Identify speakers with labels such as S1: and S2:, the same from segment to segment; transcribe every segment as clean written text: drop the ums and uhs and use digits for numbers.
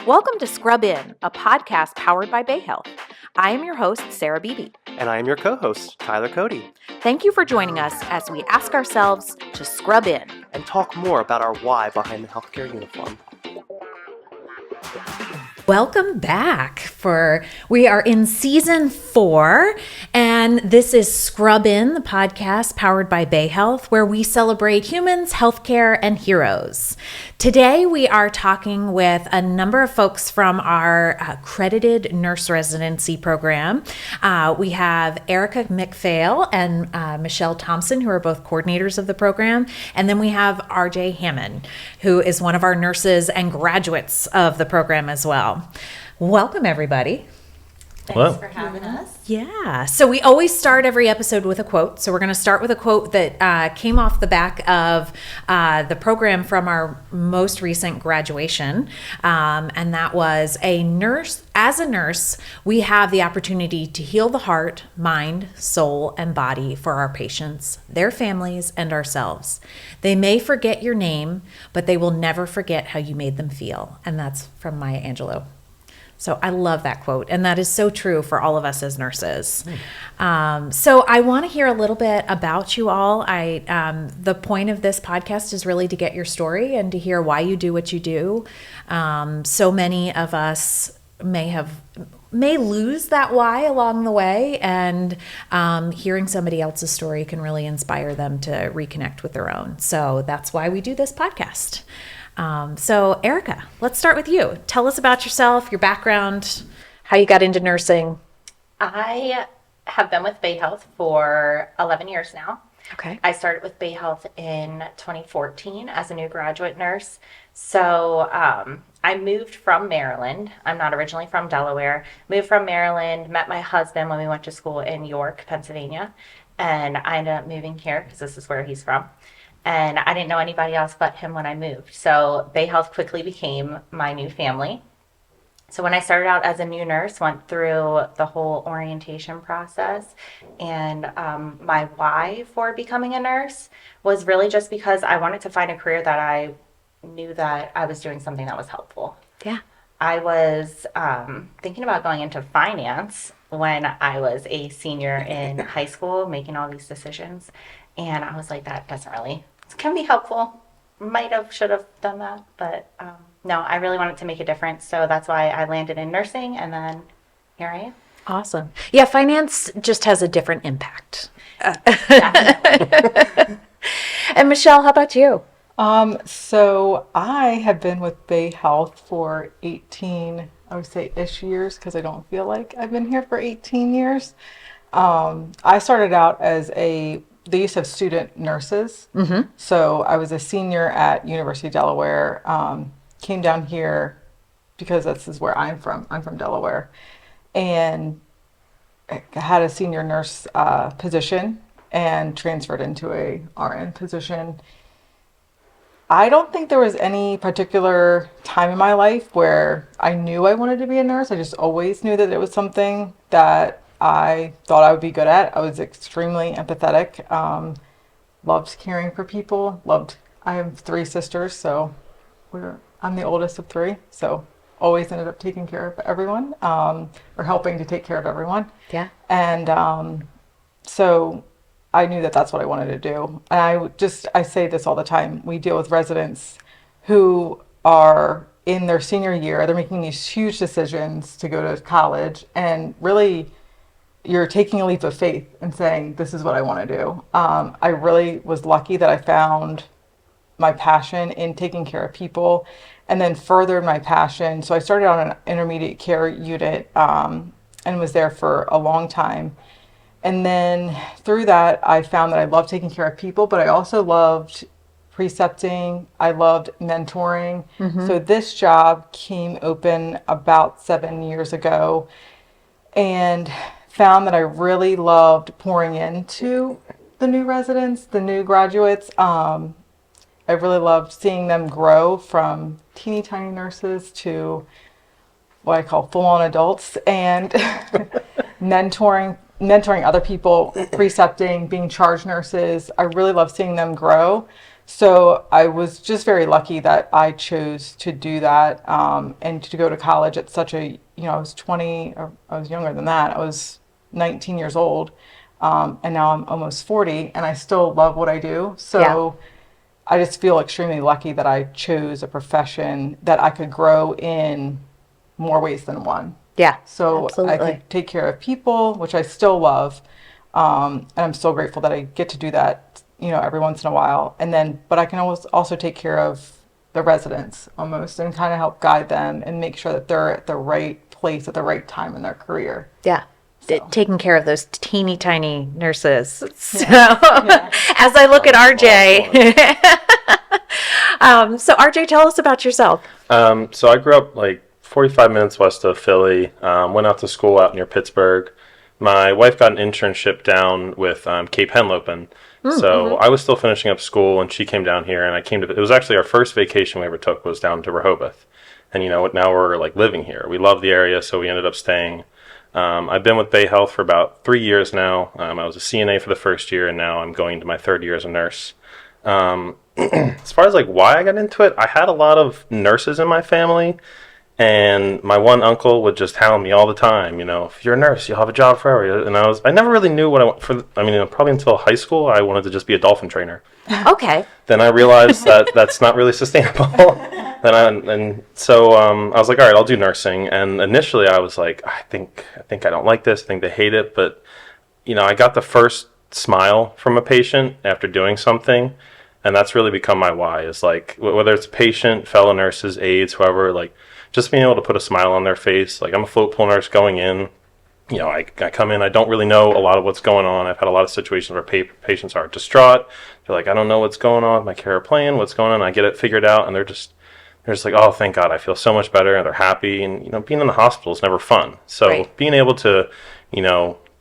S1: Welcome to Scrub In, a podcast powered by Bay Health. I am your host, Sarah Beebe.
S2: And I am your co-host, Tyler Cody.
S1: Thank you for joining us as we ask ourselves to scrub in
S2: and talk more about our why behind the healthcare uniform.
S1: Welcome back. We are in season 4, and this is Scrub In, the podcast powered by Bay Health, where we celebrate humans, healthcare, and heroes. Today, we are talking with a number of folks from our accredited nurse residency program. We have Erica McPhail and Michelle Thompson, who are both coordinators of the program. And then we have RJ Hammond, who is one of our nurses and graduates of the program as well. Welcome, everybody.
S3: Thanks for having us.
S1: Yeah. So we always start every episode with a quote. So we're going to start with a quote that came off the back of the program from our most recent graduation. And that was as a nurse, we have the opportunity to heal the heart, mind, soul, and body for our patients, their families, and ourselves. They may forget your name, but they will never forget how you made them feel. And that's from Maya Angelou. So I love that quote, and that is so true for all of us as nurses. So I want to hear a little bit about you all. The point of this podcast is really to get your story and to hear why you do what you do. So many of us may lose that why along the way, and hearing somebody else's story can really inspire them to reconnect with their own. So that's why we do this podcast. So Erica, let's start with you. Tell us about yourself, your background, how you got into nursing.
S3: I have been with Bay Health for 11 years now.
S1: Okay.
S3: I started with Bay Health in 2014 as a new graduate nurse. So I moved from Maryland. I'm not originally from Delaware. Moved from Maryland, met my husband when we went to school in York, Pennsylvania. And I ended up moving here because this is where he's from. And I didn't know anybody else but him when I moved. So Bay Health quickly became my new family. So when I started out as a new nurse, went through the whole orientation process. And my why for becoming a nurse was really just because I wanted to find a career that I knew that I was doing something that was helpful.
S1: Yeah.
S3: I was thinking about going into finance when I was a senior in high school, making all these decisions. And I was like, that doesn't really, it can be helpful. Should have done that. But no, I really wanted to make a difference. So that's why I landed in nursing, and then here I am.
S1: Awesome. Yeah, finance just has a different impact. And Michelle, how about you?
S4: So I have been with Bay Health for 18, I would say ish years, because I don't feel like I've been here for 18 years. I started out as they used to have student nurses. Mm-hmm. So I was a senior at University of Delaware, came down here because this is where I'm from. I'm from Delaware, and I had a senior nurse position and transferred into a RN position. I don't think there was any particular time in my life where I knew I wanted to be a nurse. I just always knew that it was something that I thought I would be good at. I was extremely empathetic, loved caring for people, I have 3 sisters, so I'm the oldest of 3, so always ended up taking care of everyone, or helping to take care of everyone.
S1: Yeah.
S4: And so I knew that that's what I wanted to do. And I say this all the time. We deal with residents who are in their senior year. They're making these huge decisions to go to college, and really you're taking a leap of faith and saying, this is what I want to do. I really was lucky that I found my passion in taking care of people, and then furthered my passion. So I started on an intermediate care unit, and was there for a long time. And then through that, I found that I loved taking care of people, but I also loved precepting. I loved mentoring. Mm-hmm. So this job came open about 7 years ago, and found that I really loved pouring into the new residents, the new graduates. I really loved seeing them grow from teeny tiny nurses to what I call full-on adults, and mentoring other people, precepting, being charge nurses. I really love seeing them grow. So I was just very lucky that I chose to do that, and to go to college at such a, I was 20, or I was younger than that. I was 19 years old, and now I'm almost 40, and I still love what I do. So I just feel extremely lucky that I chose a profession that I could grow in more ways than one.
S1: Yeah,
S4: So I
S1: absolutely.
S4: could take care of people, which I still love. And I'm so grateful that I get to do that, every once in a while. And then, but I can also take care of the residents almost and kind of help guide them and make sure that they're at the right place at the right time in their career.
S1: Yeah.
S4: So.
S1: Taking care of those teeny tiny nurses. So as I look at RJ, so RJ, tell us about yourself.
S5: So I grew up like 45 minutes west of Philly. Went out to school out near Pittsburgh. My wife got an internship down with Cape Henlopen. So I was still finishing up school, and she came down here, and it was actually our first vacation we ever took was down to Rehoboth. And now we're like living here. We love the area, so we ended up staying. I've been with Bay Health for about 3 years now. I was a CNA for the first year, and now I'm going to my third year as a nurse. As far as like why I got into it, I had a lot of nurses in my family. And my one uncle would just hound me all the time, if you're a nurse, you'll have a job forever. And I never really knew what I want probably until high school, I wanted to just be a dolphin trainer.
S1: Okay.
S5: Then I realized that that's not really sustainable. So I was like, all right, I'll do nursing. And initially I was like, I think I don't like this. I think they hate it. But, I got the first smile from a patient after doing something. And that's really become my why, is like, whether it's a patient, fellow nurses, aides, whoever, like, just being able to put a smile on their face. Like, I'm a float pool nurse going in. I come in, I don't really know a lot of what's going on. I've had a lot of situations where patients are distraught. They're like, I don't know what's going on with my care plan, what's going on. I get it figured out, and they're just like, oh, thank God, I feel so much better, and they're happy. And, being in the hospital is never fun. So
S1: Right.
S5: being able to,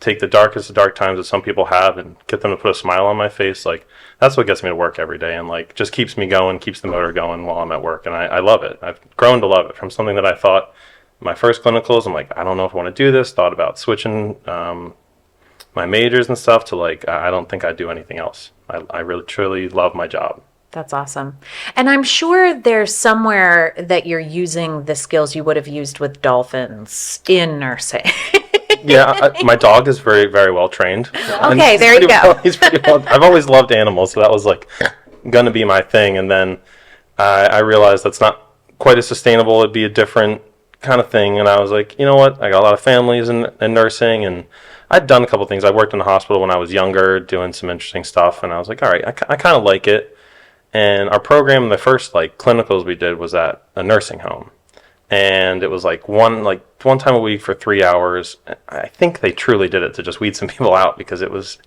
S5: take the darkest of dark times that some people have and get them to put a smile on my face, like, that's what gets me to work every day, and like just keeps me going, keeps the motor going while I'm at work. And I love it. I've grown to love it. From something that I thought my first clinicals, I'm like, I don't know if I want to do this, thought about switching my majors and stuff, to like, I don't think I'd do anything else. I really truly love my job.
S1: That's awesome. And I'm sure there's somewhere that you're using the skills you would have used with dolphins in nursing.
S5: Yeah, my dog is very, very well trained. And
S1: Okay,
S5: he's
S1: there you
S5: pretty
S1: go.
S5: He's pretty well. I've always loved animals, so that was like going to be my thing. And then I realized that's not quite as sustainable. It'd be a different kind of thing. And I was like, you know what? I got a lot of families in nursing, and I'd done a couple things. I worked in the hospital when I was younger, doing some interesting stuff. And I was like, all right, I kind of like it. And our program, the first like clinicals we did was at a nursing home. And it was like one time a week for 3 hours. I think they truly did it to just weed some people out, because it was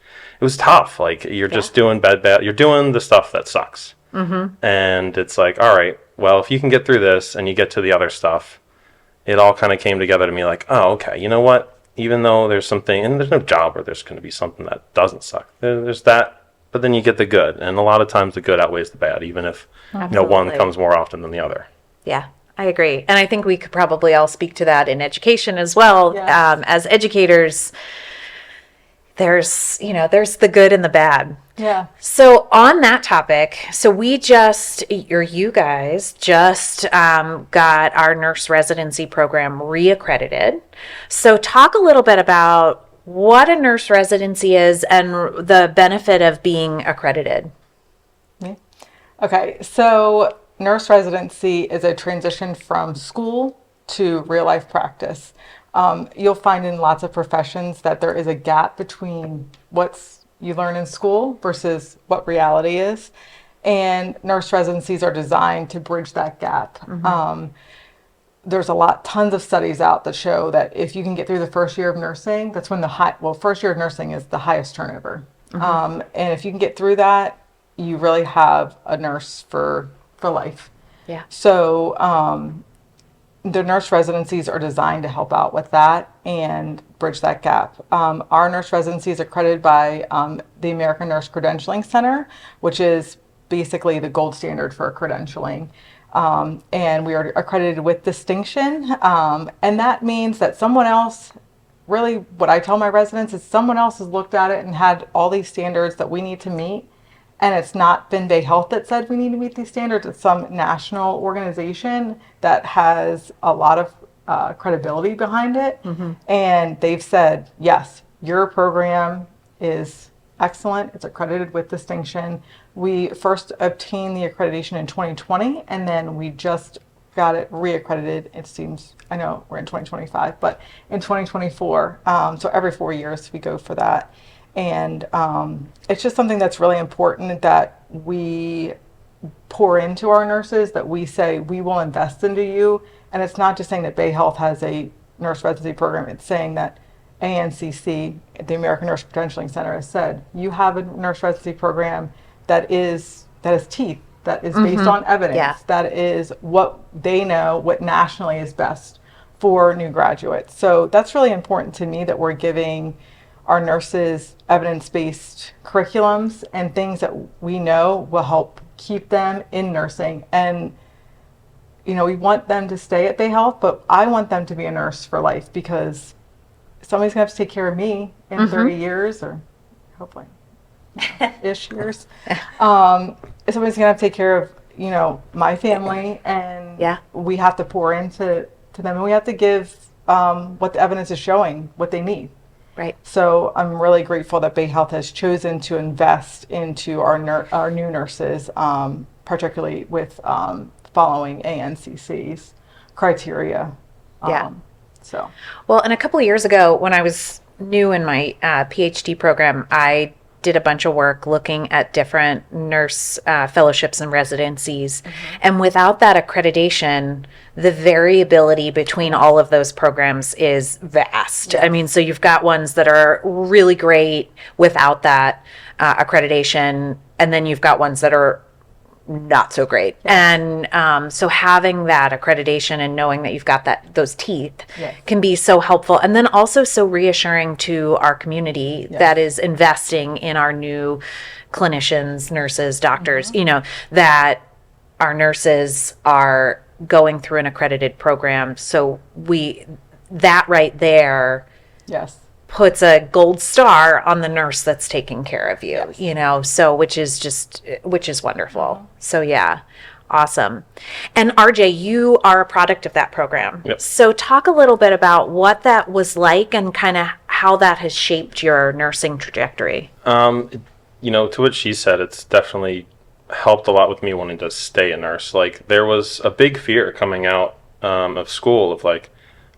S5: tough. Like, you're just doing you're doing the stuff that sucks. Mm-hmm. And it's like, all right, well, if you can get through this and you get to the other stuff, it all kind of came together to me like, oh, okay, you know what? Even though there's something, and there's no job where there's going to be something that doesn't suck. There's that, but then you get the good, and a lot of times the good outweighs the bad, even if one
S1: Absolutely.
S5: comes more often than the other.
S1: Yeah, I agree. And I think we could probably all speak to that in education as well.
S4: Yes.
S1: As educators, there's the good and the bad.
S4: Yeah.
S1: So on that topic, you guys just got our nurse residency program reaccredited. So talk a little bit about what a nurse residency is and the benefit of being accredited.
S4: Okay, so nurse residency is a transition from school to real life practice. You'll find in lots of professions that there is a gap between what you learn in school versus what reality is. And nurse residencies are designed to bridge that gap. There's tons of studies out that show that if you can get through the first year of nursing, that's when first year of nursing is the highest turnover. And if you can get through that, you really have a nurse for life.
S1: Yeah.
S4: So the nurse residencies are designed to help out with that and bridge that gap. Our nurse residency is accredited by the American Nurse Credentialing Center, which is basically the gold standard for credentialing. And we are accredited with distinction. And that means that someone else, really what I tell my residents is someone else has looked at it and had all these standards that we need to meet. And it's not been Bay Health that said we need to meet these standards. It's some national organization that has a lot of credibility behind it. And they've said, yes, your program is excellent. It's accredited with distinction. We first obtained the accreditation in 2020, and then we just got it reaccredited. It seems, I know we're in 2025, but in 2024. So every 4 years we go for that. And it's just something that's really important that we pour into our nurses, that we say we will invest into you. And it's not just saying that Bay Health has a nurse residency program. It's saying that ANCC, the American Nurse Credentialing Center, has said you have a nurse residency program that is teeth, that is based on evidence,
S1: Yeah.
S4: that is what they know, what nationally is best for new graduates. So that's really important to me, that we're giving our nurses evidence-based curriculums and things that we know will help keep them in nursing. And you know, we want them to stay at Bay Health, but I want them to be a nurse for life, because somebody's gonna have to take care of me in 30 years, or hopefully ish years. Somebody's gonna have to take care of, you know, my family, and
S1: Yeah.
S4: we have to pour into them, and we have to give what the evidence is showing, what they need.
S1: Right.
S4: So I'm really grateful that Bay Health has chosen to invest into our new nurses, particularly with following ANCC's criteria.
S1: Yeah.
S4: So
S1: Well, and a couple of years ago, when I was new in my PhD program, I did a bunch of work looking at different nurse fellowships and residencies. And without that accreditation, the variability between all of those programs is vast. I mean, so you've got ones that are really great without that accreditation, and then you've got ones that are not so great. And so having that accreditation and knowing that you've got those teeth
S4: Yes.
S1: can be so helpful, and then also so reassuring to our community that is investing in our new clinicians, nurses, doctors, you know, that our nurses are going through an accredited program. So that right there
S4: yes.
S1: puts a gold star on the nurse that's taking care of you, you know, so which is wonderful. So yeah, awesome. And RJ, you are a product of that program.
S5: Yep.
S1: So talk a little bit about what that was like and kind of how that has shaped your nursing trajectory.
S5: You know, to what she said, it's definitely helped a lot with me wanting to stay a nurse. Like, there was a big fear coming out of school of like,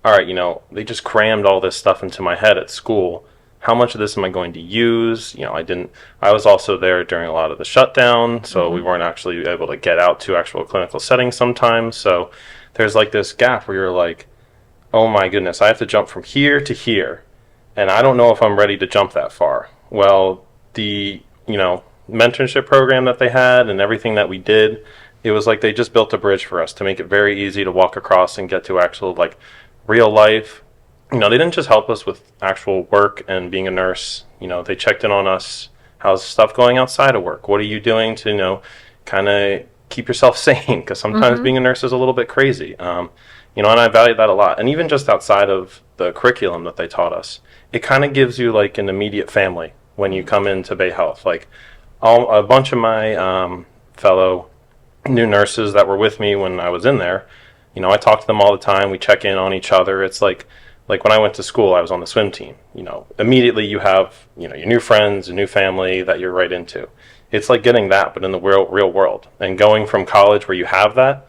S5: all right, you know, they just crammed all this stuff into my head at school. How much of this am I going to use? You know, I was also there during a lot of the shutdown, so we weren't actually able to get out to actual clinical settings sometimes. So there's like this gap where you're like, oh my goodness, I have to jump from here to here, and I don't know if I'm ready to jump that far. Well, the, you know, mentorship program that they had and everything that we did, it was like they just built a bridge for us to make it very easy to walk across and get to actual, like, real life. You know, they didn't just help us with actual work and being a nurse. You know, they checked in on us. How's stuff going outside of work? What are you doing to, you know, kind of keep yourself sane? Because sometimes being a nurse is a little bit crazy. You know, and I value that a lot. And even just outside of the curriculum that they taught us, it kind of gives you like an immediate family when you come into Bay Health. Like, a bunch of my fellow new nurses that were with me when I was in there, you know, I talk to them all the time. We check in on each other. It's like when I went to school, I was on the swim team. You know, immediately you have, you know, your new friends, a new family that you're right into. It's like getting that, but in the real world. And going from college where you have that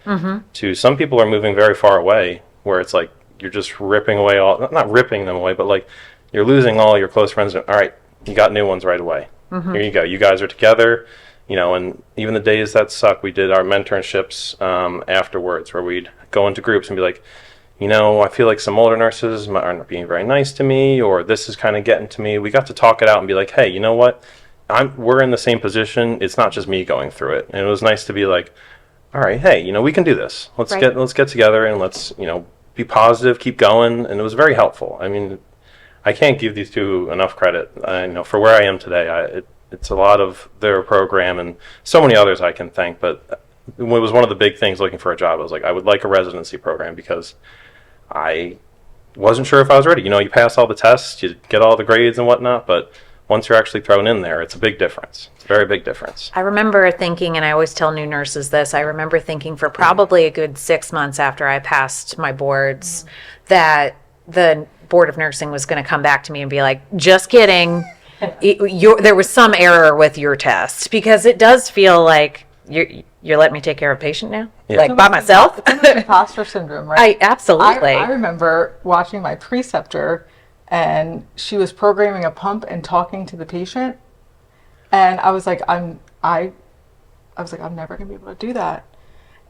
S5: to some people are moving very far away, where it's like you're just ripping away not ripping them away, but like you're losing all your close friends. All right, you got new ones right away. Here you go. You guys are together. You know, and even the days that suck, we did our mentorships afterwards, where we'd go into groups and be like, you know, I feel like some older nurses aren't being very nice to me, or this is kind of getting to me. We got to talk it out and be like, hey, you know what? We're in the same position. It's not just me going through it. And it was nice to be like, all right, hey, you know, we can do this. Let's get together and let's, you know, be positive, keep going. And it was very helpful. I mean, I can't give these two enough credit. You know, for where I am today, it's a lot of their program and so many others I can thank. But it was one of the big things looking for a job. I was like, I would like a residency program because I wasn't sure if I was ready. You know, you pass all the tests, you get all the grades and whatnot, but once you're actually thrown in there, it's a big difference. It's a very big difference.
S1: I remember thinking, and I always tell new nurses this, I remember thinking for probably a good 6 months after I passed my boards that the Board of Nursing was going to come back to me and be like, just kidding. There was some error with your test, because it does feel like you're letting me take care of a patient now, like by myself.
S4: It's almost imposter syndrome, right?
S1: Absolutely.
S4: I remember watching my preceptor, and she was programming a pump and talking to the patient, and I was like, I'm never gonna be able to do that.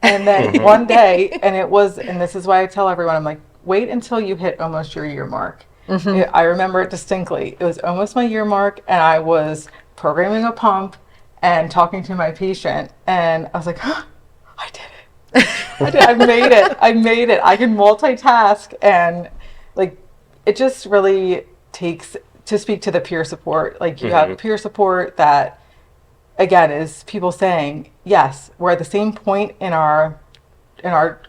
S4: And then one day, and this is why I tell everyone, I'm like, wait until you hit almost your year mark. I remember it distinctly. It was almost my year mark, and I was programming a pump and talking to my patient, and I was like, oh, I did it. I made it. I made it. I can multitask, and like, it just really takes, to speak to the peer support, like you have peer support that, again, is people saying, yes, we're at the same point in our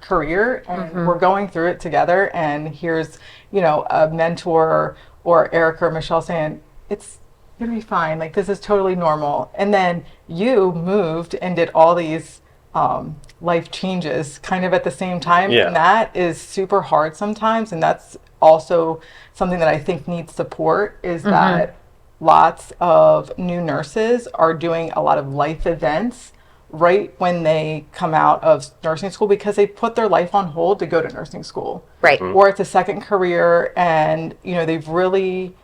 S4: career, and we're going through it together, and here's, a mentor or Erica or Michelle saying, it's gonna be fine, like this is totally normal. And then you moved and did all these life changes kind of at the same time, and that is super hard sometimes, and that's also something that I think needs support, is that lots of new nurses are doing a lot of life events right when they come out of nursing school, because they put their life on hold to go to nursing school.
S1: Right.
S4: Or it's a second career, and they've really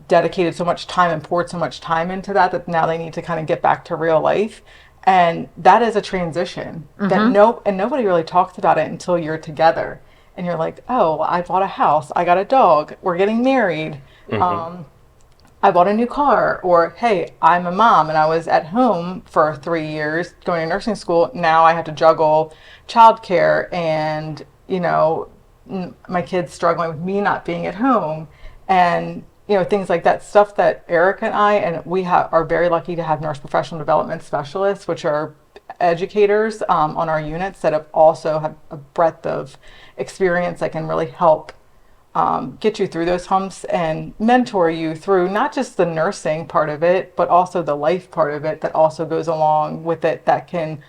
S4: dedicated so much time and poured so much time into that now they need to kind of get back to real life. And that is a transition that nobody really talks about it until you're together. And you're like, oh, I bought a house, I got a dog, we're getting married. I bought a new car, or hey, I'm a mom and I was at home for 3 years going to nursing school. Now I have to juggle childcare and, my kids struggling with me not being at home, and, things like that, stuff that Eric and we are very lucky to have nurse professional development specialists, which are educators on our units that have also have a breadth of experience that can really help get you through those humps and mentor you through not just the nursing part of it, but also the life part of it that also goes along with it, that can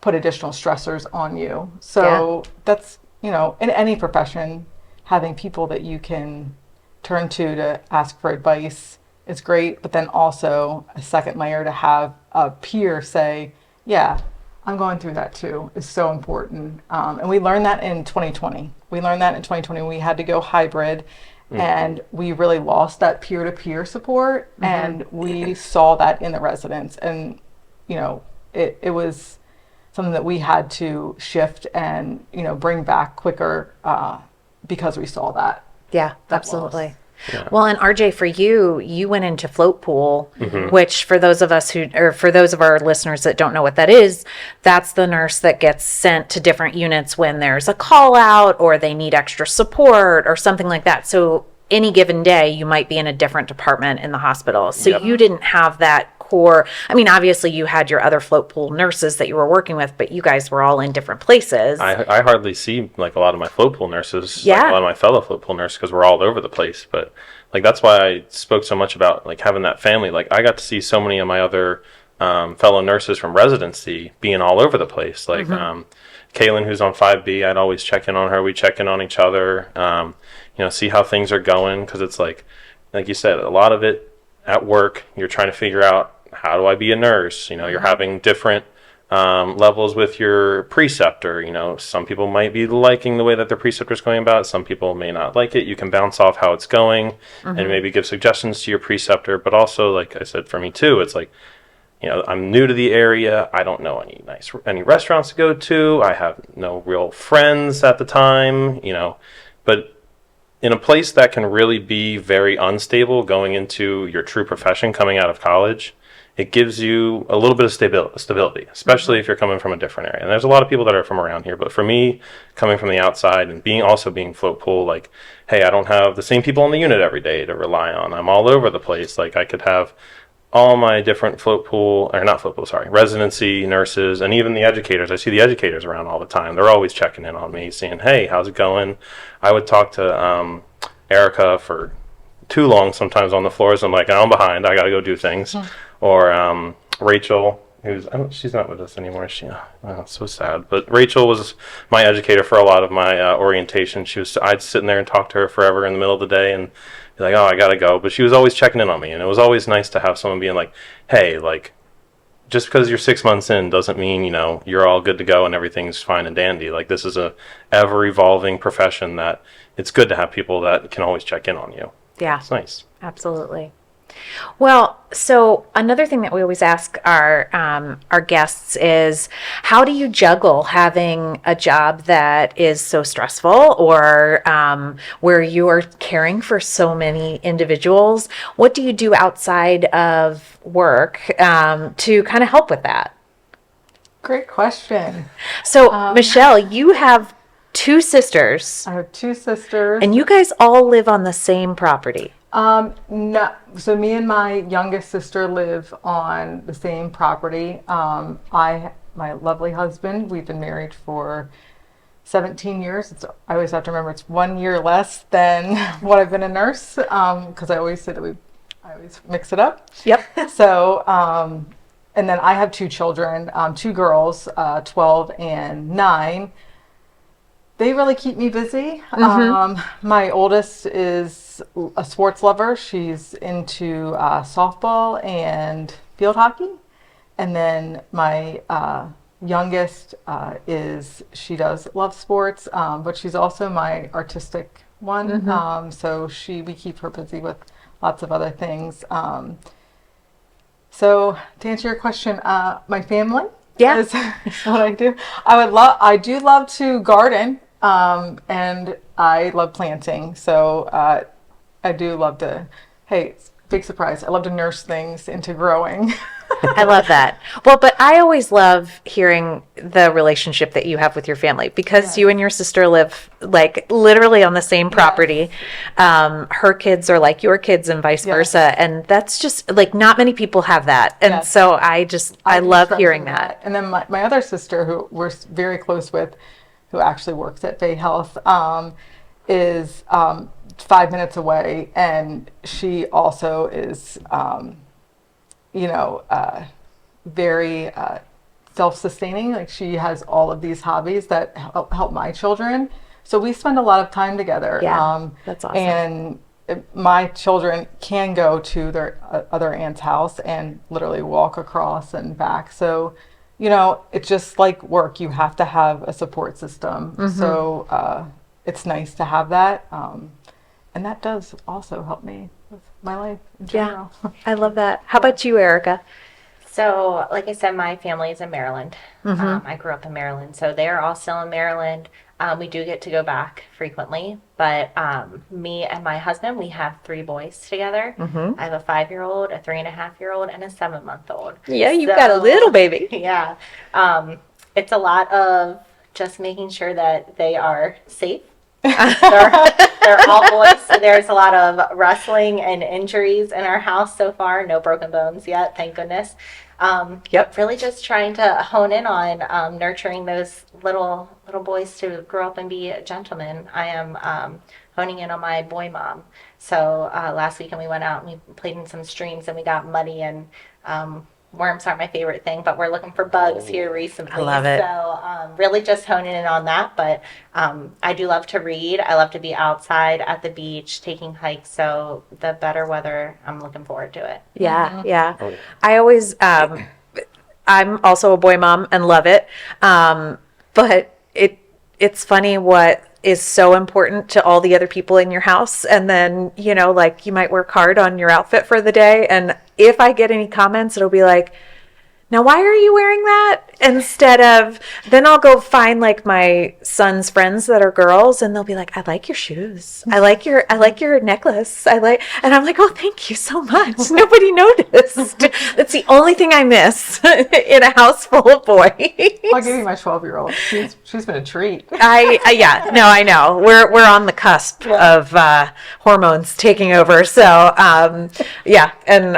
S4: put additional stressors on you. So that's, in any profession, having people that you can turn to ask for advice is great, but then also a second layer to have a peer say, yeah, I'm going through that too, is so important. And we learned that in 2020. We had to go hybrid, and we really lost that peer-to-peer support, and we saw that in the residents. And, it was something that we had to shift and, bring back quicker because we saw that.
S1: Yeah, absolutely. Yeah. Well, and RJ, for you went into float pool, which for those of our listeners that don't know what that is, that's the nurse that gets sent to different units when there's a call out or they need extra support or something like that. So any given day, you might be in a different department in the hospital. So you didn't have that core. I mean, obviously you had your other float pool nurses that you were working with, but you guys were all in different places.
S5: I hardly see like a lot of my float pool nurses, like a lot of my fellow float pool nurses, because we're all over the place. But like, that's why I spoke so much about like having that family. Like, I got to see so many of my other fellow nurses from residency being all over the place. Like Kaylin, who's on 5B, I'd always check in on her. We check in on each other, see how things are going. Because it's like you said, a lot of it at work, you're trying to figure out, how do I be a nurse? You're having different levels with your preceptor. Some people might be liking the way that their preceptor is going about. Some people may not like it. You can bounce off how it's going and maybe give suggestions to your preceptor. But also, like I said, for me too, it's like, I'm new to the area. I don't know any restaurants to go to. I have no real friends at the time, but in a place that can really be very unstable going into your true profession coming out of college, it gives you a little bit of stability, especially if you're coming from a different area. And there's a lot of people that are from around here, but for me, coming from the outside and being float pool, like, hey, I don't have the same people in the unit every day to rely on. I'm all over the place. Like, I could have all my different residency nurses, and even the educators. I see the educators around all the time. They're always checking in on me, saying, hey, how's it going? I would talk to Erica for too long sometimes on the floors. I'm like, I'm behind. I got to go do things. Or Rachel, she's not with us anymore. It's so sad. But Rachel was my educator for a lot of my orientation. I'd sit in there and talk to her forever in the middle of the day and be like, oh, I got to go. But she was always checking in on me. And it was always nice to have someone being like, hey, like, just because you're 6 months in doesn't mean, you're all good to go and everything's fine and dandy. Like, this is a ever evolving profession that it's good to have people that can always check in on you.
S1: Yeah,
S5: It's nice.
S1: absolutely. Well, so another thing that we always ask our guests is, how do you juggle having a job that is so stressful, or where you are caring for so many individuals? What do you do outside of work to kind of help with that?
S4: Great question.
S1: So, Michelle, you have two sisters,
S4: I have two sisters.
S1: and you guys all live on the same property.
S4: No. So me and my youngest sister live on the same property. My lovely husband, we've been married for 17 years. I always have to remember it's 1 year less than what I've been a nurse, because I always say that I always mix it up.
S1: Yep.
S4: So, and then I have two children, two girls, 12 and 9. They really keep me busy. My oldest is a sports lover. She's into softball and field hockey. And then my youngest she does love sports, but she's also my artistic one. So we keep her busy with lots of other things. So to answer your question, my family is what I do. I do love to garden. And I love planting, so I do love to, hey, big surprise, I love to nurse things into growing.
S1: I love that. Well, but I always love hearing the relationship that you have with your family, because you and your sister live like literally on the same property. Her kids are like your kids and vice versa. And that's just like, not many people have that. And so I love hearing that.
S4: And then my other sister, who we're very close with, who actually works at Bay Health, is 5 minutes away, and she also is, very self-sustaining. Like, she has all of these hobbies that help my children. So we spend a lot of time together.
S1: Yeah, that's awesome.
S4: And my children can go to their other aunt's house and literally walk across and back. So it's just like work. You have to have a support system. So it's nice to have that. And that does also help me with my life in general.
S1: I love that. How about you, Erica?
S3: So, like I said, my family is in Maryland. I grew up in Maryland, so they are all still in Maryland. We do get to go back frequently, but me and my husband, we have 3 boys together. I have a 5-year-old, a 3.5-year-old, and a 7-month-old.
S1: Yeah, you've got a little baby.
S3: Yeah. It's a lot of just making sure that they are safe. They're all boys, so there's a lot of wrestling and injuries in our house so far. No broken bones yet, thank goodness. Really just trying to hone in on nurturing those little boys to grow up and be gentlemen. I am honing in on my boy mom. So last weekend we went out and we played in some streams and we got muddy, and worms aren't my favorite thing, but we're looking for bugs here recently.
S1: I love it.
S3: So really just honing in on that. But I do love to read. I love to be outside at the beach, taking hikes. So the better weather, I'm looking forward to it.
S1: Yeah. I always, I'm also a boy mom and love it. But it's funny what is so important to all the other people in your house. And then, like, you might work hard on your outfit for the day. And if I get any comments, it'll be like, now why are you wearing that? Instead of, then I'll go find like my son's friends that are girls, and they'll be like, I like your shoes. I like your necklace. And I'm like, oh, thank you so much. Nobody noticed. That's the only thing I miss in a house full of boys.
S4: I'll give you my 12-year-old. She's been a treat.
S1: I know. We're on the cusp of hormones taking over. So, and then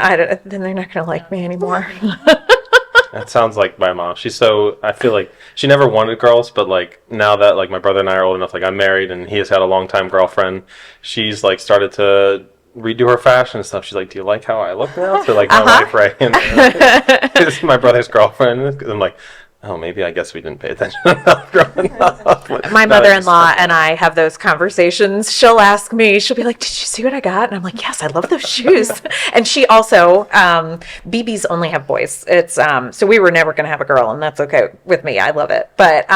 S1: they're not going to like me anymore.
S5: That sounds like my mom. I feel like she never wanted girls, but like now that like my brother and I are old enough, like I'm married and he has had a long time girlfriend, she's like started to redo her fashion and stuff. She's like, "Do you like how I look now?" To like my wife, right? And it's my brother's girlfriend. I'm like, "Oh, maybe I guess we didn't pay attention enough growing up."
S1: My mother-in-law and I have those conversations. She'll ask me, she'll be like, "Did you see what I got?" And I'm like, "Yes, I love those shoes." And she also, BBs only have boys. It's, so we were never going to have a girl, and that's okay with me. I love it. But,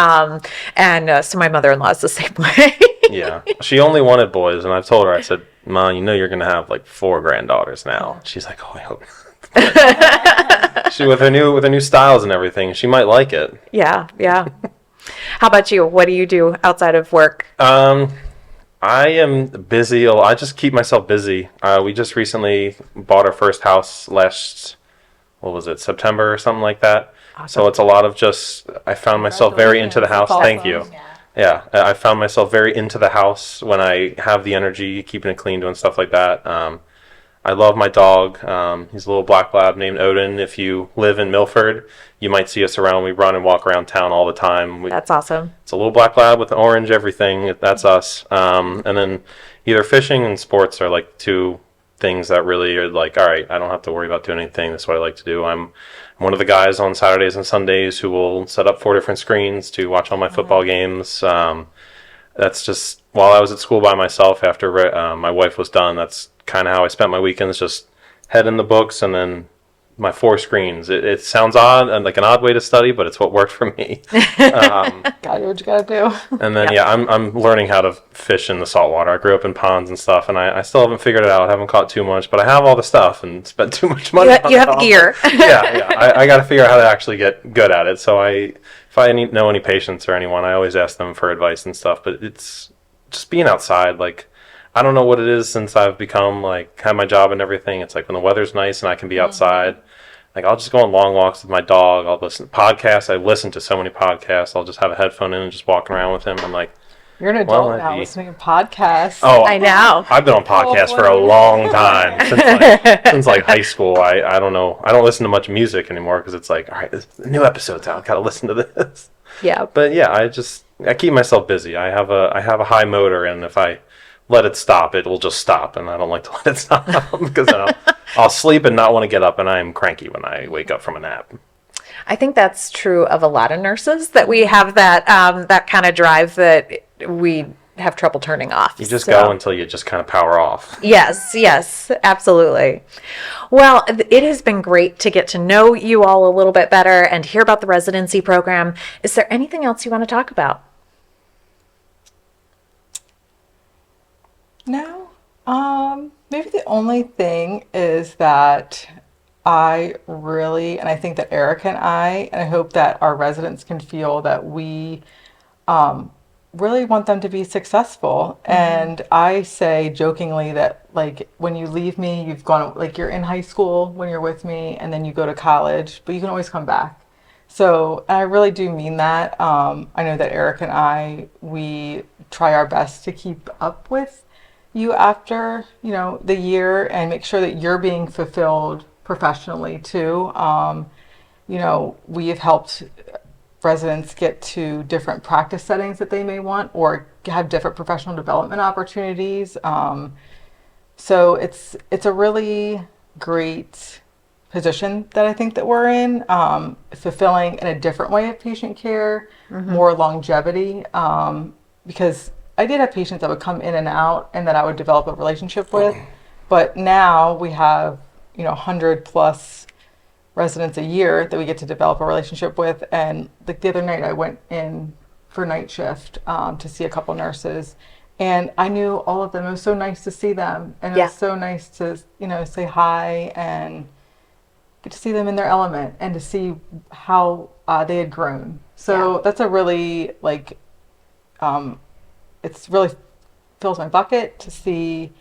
S1: so my mother-in-law is the same way.
S5: Yeah, she only wanted boys, and I've told her, I said, "Ma, you know you're gonna have like 4 granddaughters now." She's like, "Oh, I hope not." She with her new styles and everything, she might like it.
S1: Yeah, yeah. How about you? What do you do outside of work?
S5: I am busy. I just keep myself busy. We just recently bought our first house what was it, September or something like that. So it's a lot of just, I found myself very into the house.
S4: That's
S5: Thank
S4: awesome.
S5: you. Yeah, I found myself very into the house when I have the energy, keeping it clean, doing stuff like that. I love my dog. He's a little black lab named Odin. If you live in Milford, you might see us around. We run and walk around town all the time.
S1: That's awesome.
S5: It's a little black lab with orange everything. That's us. And then either fishing and sports are like 2 things that really are like, all right, I don't have to worry about doing anything. That's what I like to do. I'm one of the guys on Saturdays and Sundays who will set up 4 different screens to watch all my football games. That's just, while I was at school by myself after my wife was done, that's kind of how I spent my weekends, just head in the books and then my 4 screens. It sounds odd and like an odd way to study, but it's what worked for me.
S4: Gotta do what you gotta do.
S5: And then, I'm learning how to fish in the saltwater. I grew up in ponds and stuff, and I still haven't figured it out. I haven't caught too much, but I have all the stuff and spent too much money on
S1: You
S5: it
S1: have the
S5: all.
S1: gear.
S5: Yeah. I got to figure out how to actually get good at it. So if I know any patients or anyone, I always ask them for advice and stuff. But it's just being outside. Like, I don't know what it is since I've become, like, have my job and everything. It's like when the weather's nice and I can be outside, like, I'll just go on long walks with my dog. I'll listen to podcasts. I listen to so many podcasts. I'll just have a headphone in and just walking around with him. I'm like,
S4: You're an adult
S5: Well,
S4: now listening to podcasts.
S5: oh,
S1: I know.
S5: I've been on podcasts for a long time since like high school. I don't know. I don't listen to much music anymore because it's like, all right, this new episode's out. Gotta listen to this.
S1: Yeah.
S5: But yeah, I keep myself busy. I have a high motor, and if I let it stop, it will just stop, and I don't like to let it stop because then I'll sleep and not want to get up, and I'm cranky when I wake up from a nap.
S1: I think that's true of a lot of nurses, that we have that that kind of drive that we have trouble turning off.
S5: You just go until you just kind of power off.
S1: Yes, absolutely. Well, it has been great to get to know you all a little bit better and hear about the residency program. Is there anything else you want to talk about?
S4: No. Maybe the only thing is that I really, and I think that Erica and I hope that our residents can feel that we really want them to be successful. And I say jokingly that, like, when you leave me, you've gone, like, you're in high school when you're with me, and then you go to college, but you can always come back. So I really do mean that. I know that Eric and I, we try our best to keep up with you after, the year, and make sure that you're being fulfilled professionally too. We have helped residents get to different practice settings that they may want, or have different professional development opportunities. So it's a really great position that I think that we're in, fulfilling in a different way of patient care, more longevity, because I did have patients that would come in and out and that I would develop a relationship with, but now we have 100 plus residents a year that we get to develop a relationship with. And like the other night I went in for night shift to see a couple nurses, and I knew all of them. It was so nice to see them, and it was so nice to say hi and get to see them in their element and to see how they had grown. So that's a really it's really fills my bucket to see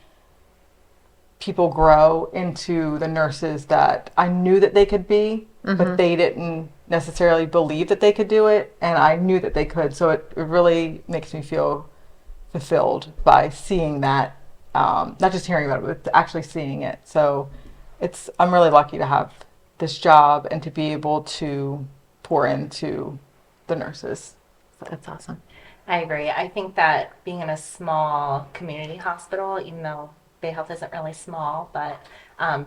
S4: people grow into the nurses that I knew that they could be, but they didn't necessarily believe that they could do it, and I knew that they could. So it really makes me feel fulfilled by seeing that, not just hearing about it, but actually seeing it. So I'm really lucky to have this job and to be able to pour into the nurses.
S1: That's awesome.
S3: I agree. I think that being in a small community hospital, even though Bay Health isn't really small, but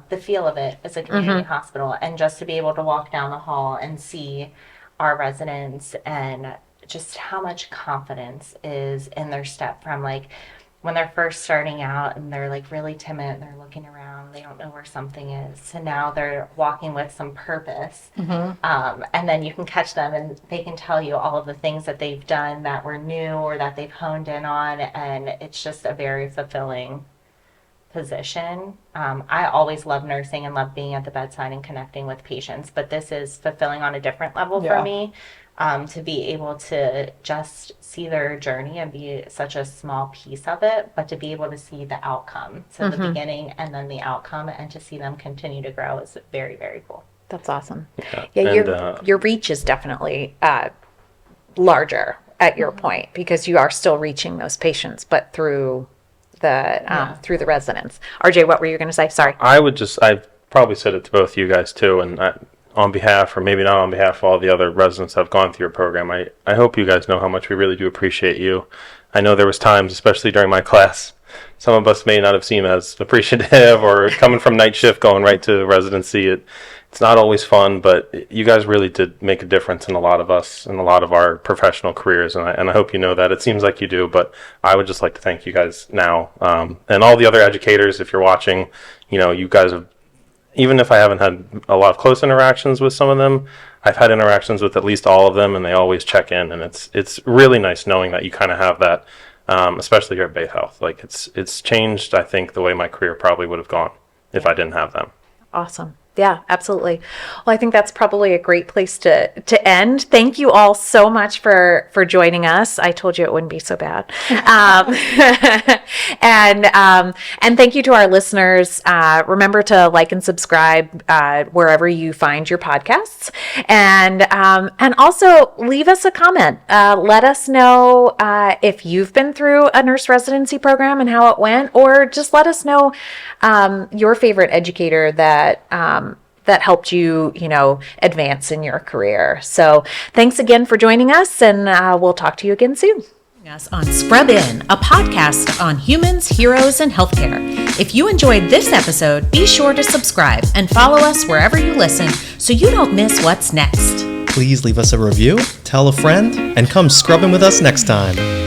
S3: the feel of it is a community hospital. And just to be able to walk down the hall and see our residents and just how much confidence is in their step from like when they're first starting out and they're like really timid and they're looking around, they don't know where something is. So now they're walking with some purpose. And then you can catch them and they can tell you all of the things that they've done that were new or that they've honed in on. And it's just a very fulfilling position. I always love nursing and love being at the bedside and connecting with patients, but this is fulfilling on a different level for me. To be able to just see their journey and be such a small piece of it, but to be able to see the outcome. So the beginning and then the outcome, and to see them continue to grow is very, very cool.
S1: That's awesome.
S5: Yeah,
S1: Yeah, your reach is definitely larger at your point because you are still reaching those patients, but through the residents. RJ, what were you going to say? Sorry.
S5: I probably said it to both you guys too, and on behalf, or maybe not on behalf of all the other residents that have gone through your program, I hope you guys know how much we really do appreciate you. I know there was times, especially during my class, some of us may not have seemed as appreciative, or coming from night shift going right to residency. It's not always fun, but you guys really did make a difference in a lot of us and a lot of our professional careers, and I hope you know that. It seems like you do, but I would just like to thank you guys now, and all the other educators. If you're watching, you guys have, even if I haven't had a lot of close interactions with some of them, I've had interactions with at least all of them, and they always check in, and it's really nice knowing that you kind of have that, especially here at Bay Health. Like it's changed, I think, the way my career probably would have gone if I didn't have them.
S1: Awesome. Yeah, absolutely. Well, I think that's probably a great place to end. Thank you all so much for joining us. I told you it wouldn't be so bad. And thank you to our listeners. Remember to like and subscribe wherever you find your podcasts, and also leave us a comment. Let us know if you've been through a nurse residency program and how it went, or just let us know your favorite educator that helped you, advance in your career. So thanks again for joining us, and we'll talk to you again soon.
S6: Us on Scrub In, a podcast on humans, heroes, and healthcare. If you enjoyed this episode, be sure to subscribe and follow us wherever you listen so you don't miss what's next.
S7: Please leave us a review, tell a friend, and come scrubbing with us next time.